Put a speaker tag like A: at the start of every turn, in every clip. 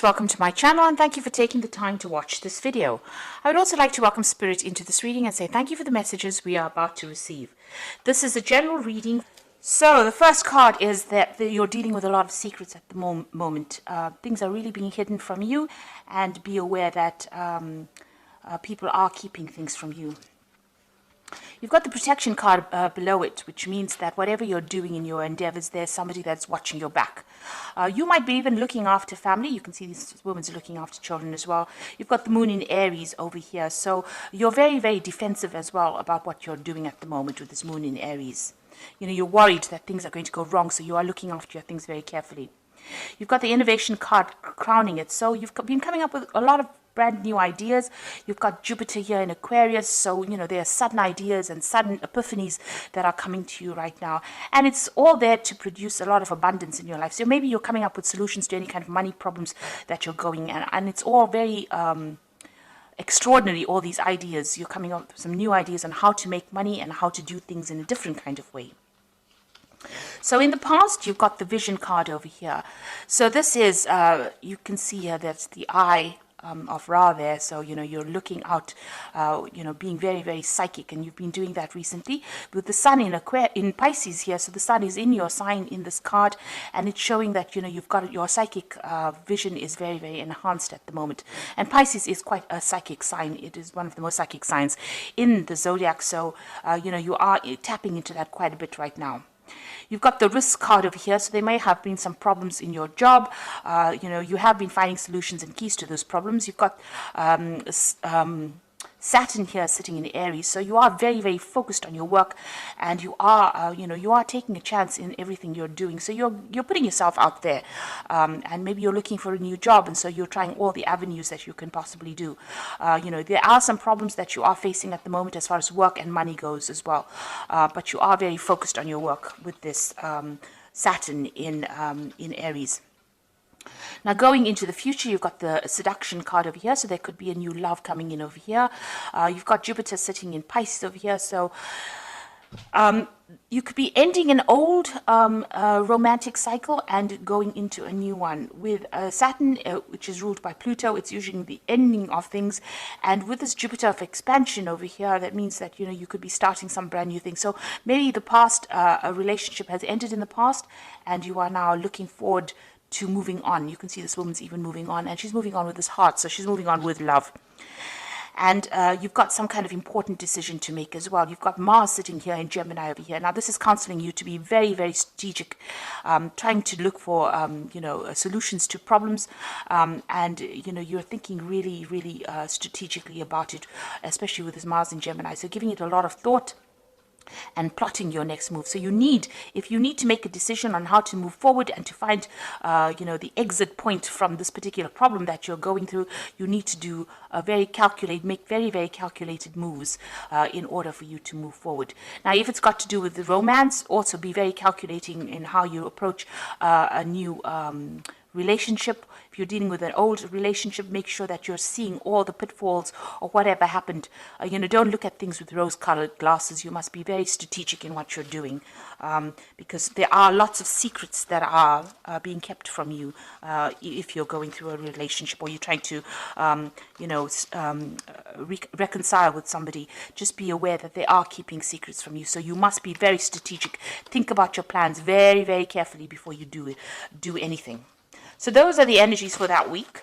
A: Welcome to my channel and thank you for taking the time to watch this video. I would also like to welcome Spirit into this reading and say thank you for the messages we are about to receive. This is a general reading. So the first card is that you're dealing with a lot of secrets at the moment. Things are really being hidden from you, and be aware that people are keeping things from you. You've got the protection card below it, which means that whatever you're doing in your endeavors, there's somebody that's watching your back. You might be even looking after family. You can see this woman's looking after children as well. You've got the moon in Aries over here. So you're very, very defensive as well about what you're doing at the moment with this moon in Aries. You know, you're worried that things are going to go wrong, so you are looking after your things very carefully. You've got the innovation card crowning it. So you've been coming up with a lot of brand new ideas. You've got Jupiter here in Aquarius, so you know there are sudden ideas and sudden epiphanies that are coming to you right now, and it's all there to produce a lot of abundance in your life. So maybe you're coming up with solutions to any kind of money problems that you're going, and it's all very extraordinary, all these ideas. You're coming up with some new ideas on how to make money and how to do things in a different kind of way. So in the past, you've got the vision card over here. So this is, you can see here, that's the eye of Ra there. So, you know, you're looking out, you know, being very, very psychic. And you've been doing that recently with the sun in Pisces here. So the sun is in your sign in this card. And it's showing that, you know, you've got your psychic vision is very, very enhanced at the moment. And Pisces is quite a psychic sign. It is one of the most psychic signs in the zodiac. So, you know, you are tapping into that quite a bit right now. You've got the risk card over here, so there may have been some problems in your job. You know, you have been finding solutions and keys to those problems. You've got Saturn here sitting in Aries, so you are very, very focused on your work, and you are, you know, you are taking a chance in everything you're doing. So you're putting yourself out there, and maybe you're looking for a new job, and so you're trying all the avenues that you can possibly do. You know, there are some problems that you are facing at the moment as far as work and money goes as well, but you are very focused on your work with this Saturn in Aries. Now, going into the future, you've got the seduction card over here, so there could be a new love coming in over here. You've got Jupiter sitting in Pisces over here, so you could be ending an old romantic cycle and going into a new one. With Saturn, which is ruled by Pluto, it's usually the ending of things. And with this Jupiter of expansion over here, that means that, you know, you could be starting some brand new thing. So maybe the past, a relationship has ended in the past, and you are now looking forward to moving on. You can see this woman's even moving on, and she's moving on with this heart, so she's moving on with love. And you've got some kind of important decision to make as well. You've got Mars sitting here in Gemini over here. Now, this is counseling you to be very, very strategic, trying to look for, you know, solutions to problems. And, you know, you're thinking really, really strategically about it, especially with this Mars in Gemini. So giving it a lot of thought and plotting your next move. So if you need to make a decision on how to move forward and to find, you know, the exit point from this particular problem that you're going through, you need to do make very, very calculated moves in order for you to move forward. Now, if it's got to do with the romance, also be very calculating in how you approach a new relationship. If you're dealing with an old relationship, make sure that you're seeing all the pitfalls or whatever happened. You know, don't look at things with rose-colored glasses. You must be very strategic in what you're doing, because there are lots of secrets that are being kept from you if you're going through a relationship or you're trying to, you know, reconcile with somebody. Just be aware that they are keeping secrets from you. So you must be very strategic. Think about your plans very, very carefully before you do anything. So those are the energies for that week.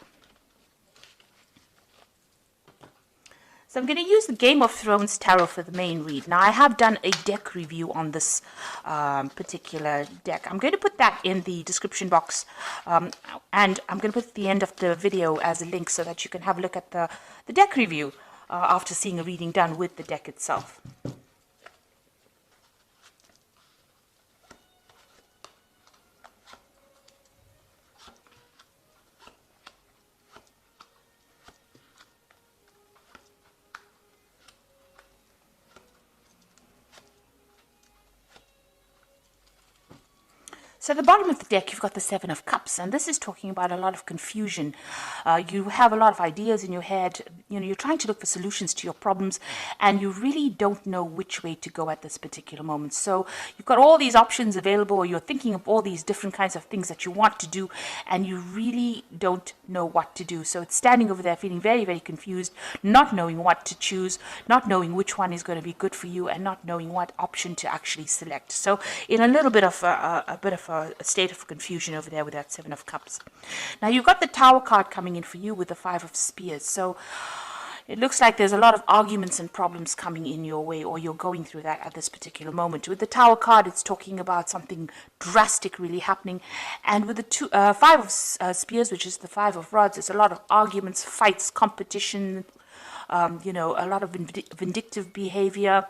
A: So I'm going to use the Game of Thrones Tarot for the main read. Now, I have done a deck review on this particular deck. I'm going to put that in the description box, and I'm going to put at the end of the video as a link so that you can have a look at the deck review after seeing a reading done with the deck itself. So at the bottom of the deck, you've got the Seven of Cups, and this is talking about a lot of confusion. You have a lot of ideas in your head. you're trying to look for solutions to your problems, and you really don't know which way to go at this particular moment. So you've got all these options available, or you're thinking of all these different kinds of things that you want to do, and you really don't know what to do. So it's standing over there feeling very, very confused, not knowing what to choose, not knowing which one is going to be good for you, and not knowing what option to actually select. So in a little bit of a state of confusion over there with that Seven of Cups. Now you've got the Tower card coming in for you with the Five of Spears. So it looks like there's a lot of arguments and problems coming in your way, or you're going through that at this particular moment. With the Tower card, it's talking about something drastic really happening. And with the Five of Spears, which is the Five of Rods, it's a lot of arguments, fights, competition, a lot of vindictive behavior,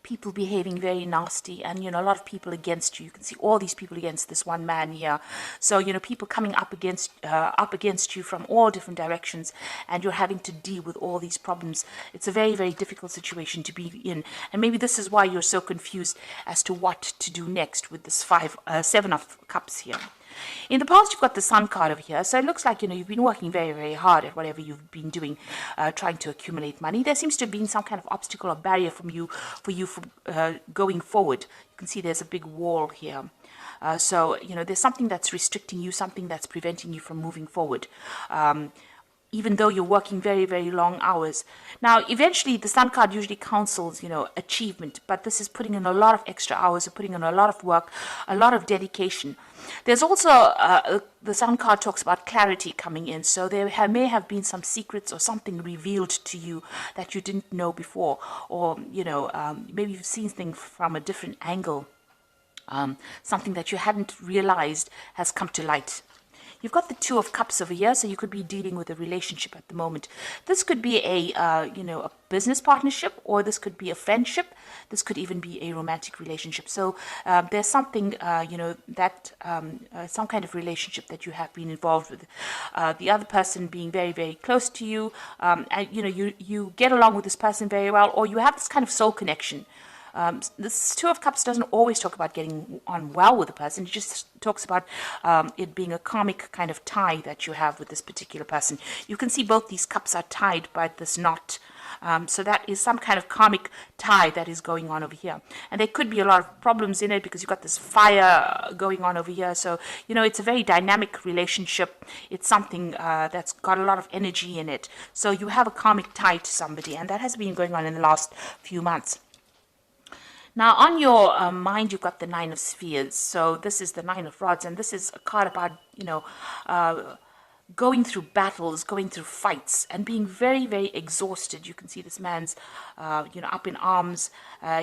A: people behaving very nasty, and a lot of people against you. You can see all these people against this one man here. So people coming up against you from all different directions, and you're having to deal with all these problems. It's a very, very difficult situation to be in, and maybe this is why you're so confused as to what to do next with this Seven of Cups here. In the past, you've got the Sun card over here, so it looks like you've been working very, very hard at whatever you've been doing, trying to accumulate money. There seems to have been some kind of obstacle or barrier for you going forward. You can see there's a big wall here. So there's something that's restricting you, something that's preventing you from moving forward. Even though you're working very, very long hours. Now, eventually, the Sun card usually counsels, achievement, but this is putting in a lot of extra hours, or putting in a lot of work, a lot of dedication. There's also, the Sun card talks about clarity coming in, so there may have been some secrets or something revealed to you that you didn't know before, or, maybe you've seen things from a different angle. Something that you hadn't realized has come to light. You've got the Two of Cups over here, so you could be dealing with a relationship at the moment. This could be a business partnership, or this could be a friendship. This could even be a romantic relationship. So there's something, some kind of relationship that you have been involved with. The other person being very, very close to you, and you get along with this person very well, or you have this kind of soul connection. This Two of Cups doesn't always talk about getting on well with a person. It just talks about it being a karmic kind of tie that you have with this particular person. You can see both these cups are tied by this knot. So that is some kind of karmic tie that is going on over here. And there could be a lot of problems in it because you've got this fire going on over here. So, it's a very dynamic relationship. It's something that's got a lot of energy in it. So you have a karmic tie to somebody, and that has been going on in the last few months. Now, on your mind, you've got the Nine of Spheres. So this is the Nine of Rods, and this is a card about, going through battles, going through fights, and being very, very exhausted. You can see this man's, up in arms.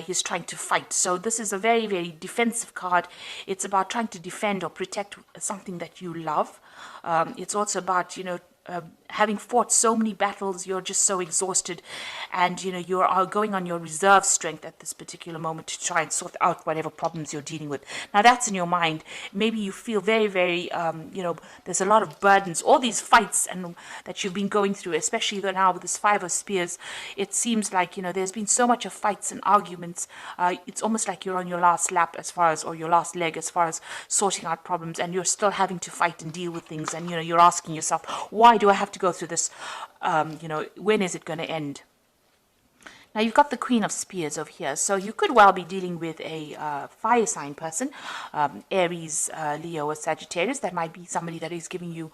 A: He's trying to fight. So this is a very, very defensive card. It's about trying to defend or protect something that you love. It's also about, having fought so many battles, you're just so exhausted, and you are going on your reserve strength at this particular moment to try and sort out whatever problems you're dealing with. Now that's in your mind. Maybe you feel very, very, there's a lot of burdens, all these fights and that you've been going through, especially now with this Five of Spears. It seems like there's been so much of fights and arguments. It's almost like you're on your last lap or your last leg as far as sorting out problems, and you're still having to fight and deal with things, and you're asking yourself, why do I have to go through this? When is it going to end? Now you've got the Queen of Spears over here, so you could well be dealing with a fire sign person, Aries, Leo, or Sagittarius. That might be somebody that is giving you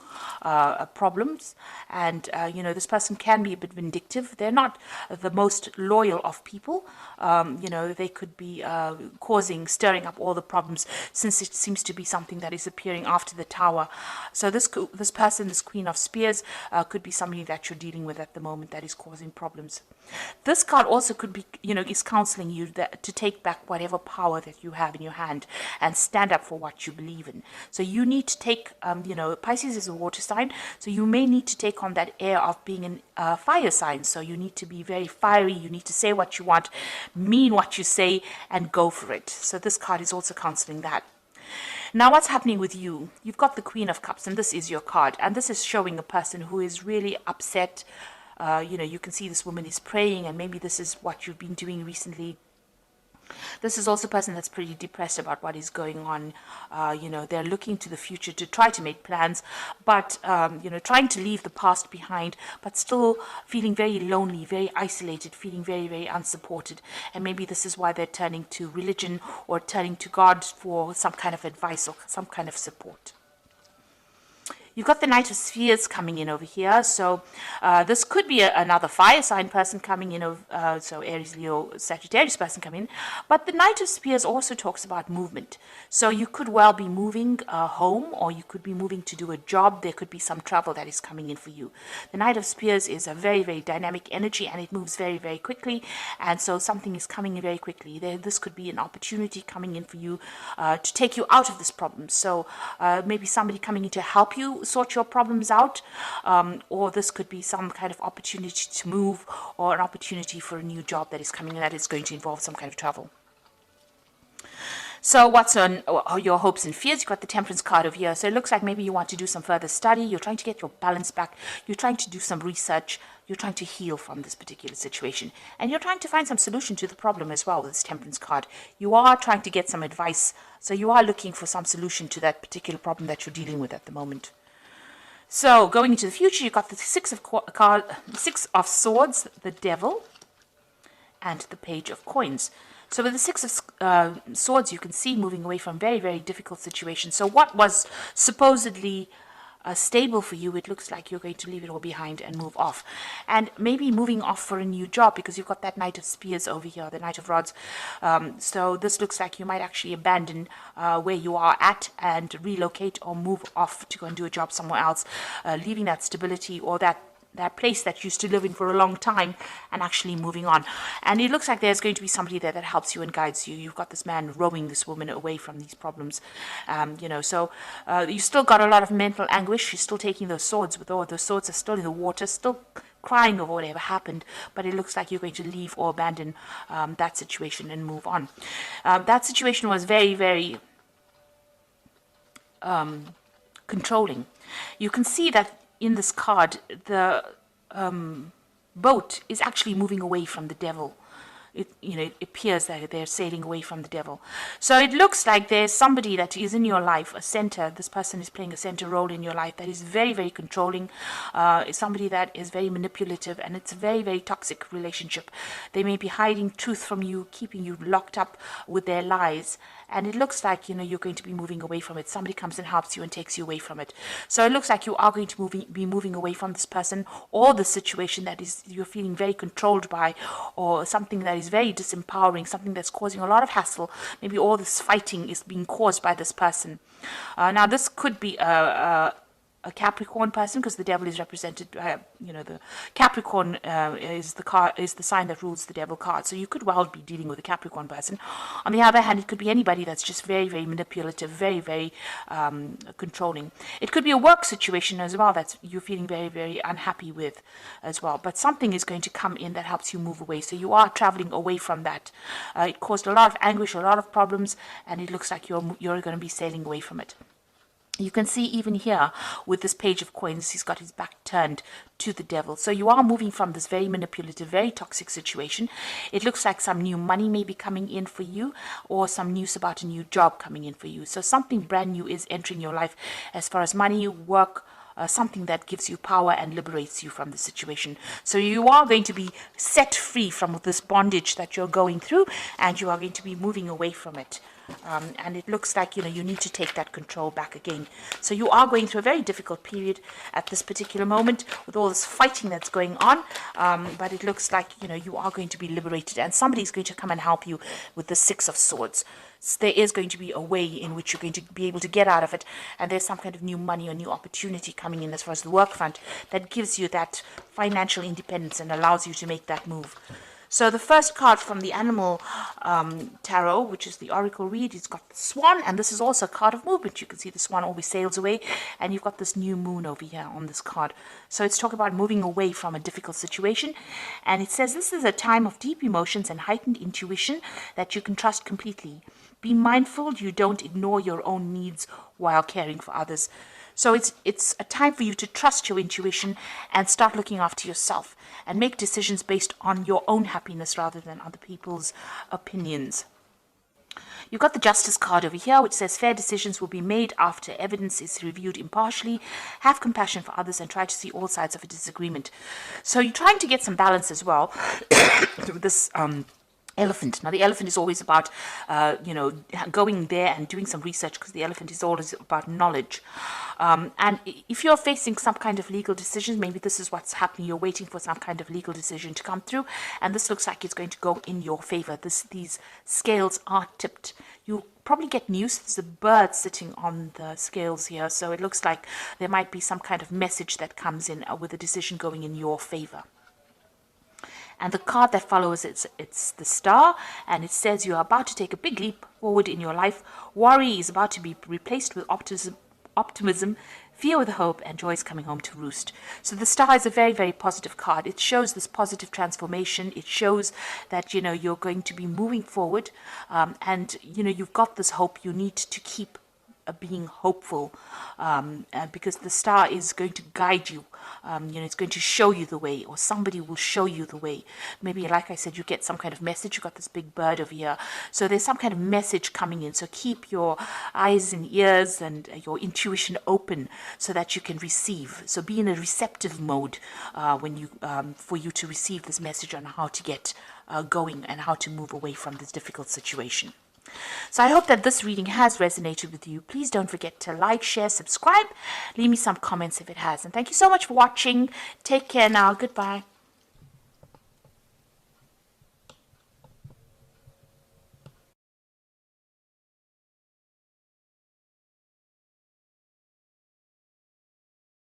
A: problems, and this person can be a bit vindictive. They're not the most loyal of people. They could be stirring up all the problems, since it seems to be something that is appearing after the Tower. So this person, this Queen of Spears, could be somebody that you're dealing with at the moment that is causing problems. This card also could be, is counseling you to take back whatever power that you have in your hand and stand up for what you believe in. So you need to take, Pisces is a water sign, so you may need to take on that air of being a fire sign. So you need to be very fiery, you need to say what you want, mean what you say, and go for it. So this card is also counseling that. Now, what's happening with you? You've got the Queen of Cups, and this is your card, and this is showing a person who is really upset. You can see this woman is praying, and maybe this is what you've been doing recently. This is also a person that's pretty depressed about what is going on. They're looking to the future to try to make plans, but, trying to leave the past behind, but still feeling very lonely, very isolated, feeling very, very unsupported. And maybe this is why they're turning to religion or turning to God for some kind of advice or some kind of support. You've got the Knight of Spheres coming in over here. So this could be another fire sign person coming in, so Aries, Leo, Sagittarius person coming in. But the Knight of Spears also talks about movement. So you could well be moving home, or you could be moving to do a job. There could be some travel that is coming in for you. The Knight of Spears is a very, very dynamic energy, and it moves very, very quickly. And so something is coming in very quickly. This could be an opportunity coming in for you to take you out of this problem. So maybe somebody coming in to help you sort your problems out, or this could be some kind of opportunity to move, or an opportunity for a new job that is coming in that is going to involve some kind of travel. So what's on your hopes and fears? You've got the Temperance card over here. So it looks like maybe you want to do some further study. You're trying to get your balance back. You're trying to do some research. You're trying to heal from this particular situation. And you're trying to find some solution to the problem as well with this Temperance card. You are trying to get some advice. So you are looking for some solution to that particular problem that you're dealing with at the moment. So going into the future, you've got the Six of Swords, the Devil, and the Page of Coins. So with the Six of Swords, you can see moving away from very, very difficult situations. So what was supposedly stable for you, it looks like you're going to leave it all behind and move off. And maybe moving off for a new job, because you've got that Knight of Spears over here, the Knight of Rods. So this looks like you might actually abandon where you are at and relocate or move off to go and do a job somewhere else, leaving that stability or that place that you used to live in for a long time and actually moving on. And it looks like there's going to be somebody there that helps you and guides you. You've got this man rowing this woman away from these problems. So you've still got a lot of mental anguish. She's still taking those swords, but all those swords are still in the water, still crying over whatever happened, but it looks like you're going to leave or abandon that situation and move on. That situation was very, very controlling. You can see that in this card, the boat is actually moving away from the devil. It appears that they're sailing away from the devil. So it looks like there's somebody that is in your life, a center. This person is playing a center role in your life that is very, very controlling. Somebody that is very manipulative, and it's a very, very toxic relationship. They may be hiding truth from you, keeping you locked up with their lies. And it looks like, you're going to be moving away from it. Somebody comes and helps you and takes you away from it. So it looks like you are going to be moving away from this person or the situation that you're feeling very controlled by, or something that is very disempowering, something that's causing a lot of hassle. Maybe all this fighting is being caused by this person. Now, this could be a Capricorn person, because the devil is represented by, the Capricorn is the sign that rules the devil card. So you could well be dealing with a Capricorn person. On the other hand, it could be anybody that's just very, very manipulative, very, very controlling. It could be a work situation as well that you're feeling very, very unhappy with as well. But something is going to come in that helps you move away. So you are traveling away from that. It caused a lot of anguish, a lot of problems, and it looks like you're going to be sailing away from it. You can see even here with this Page of Coins, he's got his back turned to the devil. So you are moving from this very manipulative, very toxic situation. It looks like some new money may be coming in for you, or some news about a new job coming in for you. So something brand new is entering your life as far as money, work, something that gives you power and liberates you from the situation. So you are going to be set free from this bondage that you're going through, and you are going to be moving away from it. And it looks like, you need to take that control back again. So you are going through a very difficult period at this particular moment with all this fighting that's going on. But it looks like, you are going to be liberated, and somebody's going to come and help you with the Six of Swords. So there is going to be a way in which you're going to be able to get out of it. And there's some kind of new money or new opportunity coming in as far as the work front that gives you that financial independence and allows you to make that move. So the first card from the Animal Tarot, which is the Oracle read, it's got the Swan, and this is also a card of movement. You can see the Swan always sails away, and you've got this new moon over here on this card. So it's talking about moving away from a difficult situation, and it says this is a time of deep emotions and heightened intuition that you can trust completely. Be mindful you don't ignore your own needs while caring for others. So it's a time for you to trust your intuition and start looking after yourself and make decisions based on your own happiness rather than other people's opinions. You've got the Justice card over here, which says fair decisions will be made after evidence is reviewed impartially. Have compassion for others and try to see all sides of a disagreement. So you're trying to get some balance as well through this elephant. Now, the elephant is always about, going there and doing some research, because the elephant is always about knowledge. And if you're facing some kind of legal decision, maybe this is what's happening. You're waiting for some kind of legal decision to come through, and this looks like it's going to go in your favor. These scales are tipped. You probably get news. There's a bird sitting on the scales here, so it looks like there might be some kind of message that comes in with a decision going in your favor. And the card that follows, it's the star, and it says you are about to take a big leap forward in your life. Worry is about to be replaced with optimism, fear with hope, and joy is coming home to roost. So the star is a very, very positive card. It shows this positive transformation. It shows that, you're going to be moving forward, and, you've got this hope. You need to keep being hopeful, because the star is going to guide you. It's going to show you the way, or somebody will show you the way. Maybe, like I said, you get some kind of message. You've got this big bird over here, so there's some kind of message coming in. So keep your eyes and ears and your intuition open so that you can receive. So be in a receptive mode for you to receive this message on how to get going and how to move away from this difficult situation. So I hope that this reading has resonated with you. Please don't forget to like, share, subscribe. Leave me some comments if it has. And thank you so much for watching. Take care now. Goodbye.